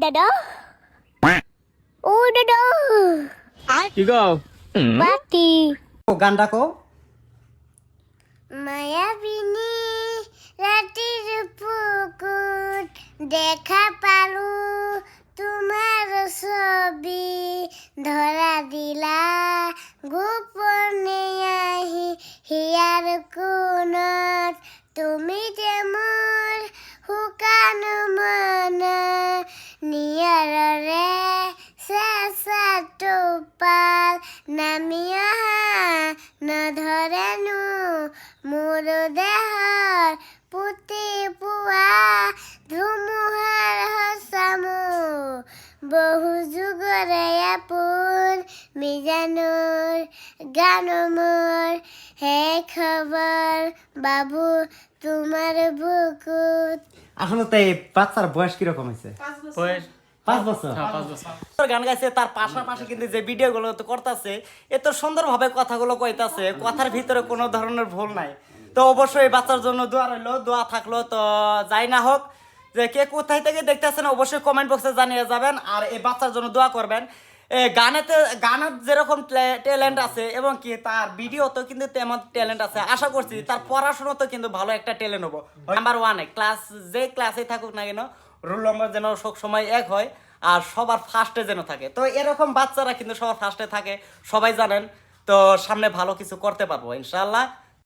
দাদা ও দাদা কি গো বাতি ও গান ডাকো। মায়াবিনী রাতের পুকুর দেখা পালু তোমার ছবি ধরা দিলা গোপনে আহি হিয়ার কোণত তুমি যে মোৰ শুকান মন নিয়ৰৰে চেঁচা টোপাল নামি অহা নধৰেনো মোৰ দেহৰ পুতি পোৱা ধুমুহাৰ সঁচামো বহু যুগৰে আপোন মিজানুৰ গান মোৰ হে খবৰ বাবু তোমার বুকুত। আসলে তো এই বাচ্চার বয়স কিরকম হয়েছে? বয়স 5 বছর। 5 বছর গান গাইছে, তার পাশাপাশি কিন্তু যে ভিডিও গুলো তো করতেছে এত সুন্দরভাবে কথাগুলো কইতাছে, কথার ভিতরে কোনো ধরনের ভুল নাই। তো অবশ্যই বাচ্চার জন্য দোয়া রইলো, দোয়া থাকলো। তো যাই না হোক, যে কে কোথায় থেকে দেখতেছেন অবশ্যই কমেন্ট বক্সে জানিয়ে যাবেন, আর এই বাচ্চার জন্য দোয়া করবেন। গানের যেরকম ট্যালেন্ট আছে এবং কি তার ভিডিওতেও কিন্তু তেমন ট্যালেন্ট আছে। আশা করছি তার পড়াশোনাতেও কিন্তু ভালো একটা ট্যালেন্ট হবো। নাম্বার 1 যে ক্লাসে থাকুক না কেন রোল নম্বর যেন সব সময় এক হয় আর সবার ফার্স্টে যেন থাকে। তো এরকম বাচ্চারা কিন্তু সবার ফার্স্টে থাকে, সবাই জানেন। তো সামনে ভালো কিছু করতে পারবো ইনশাআল্লাহ।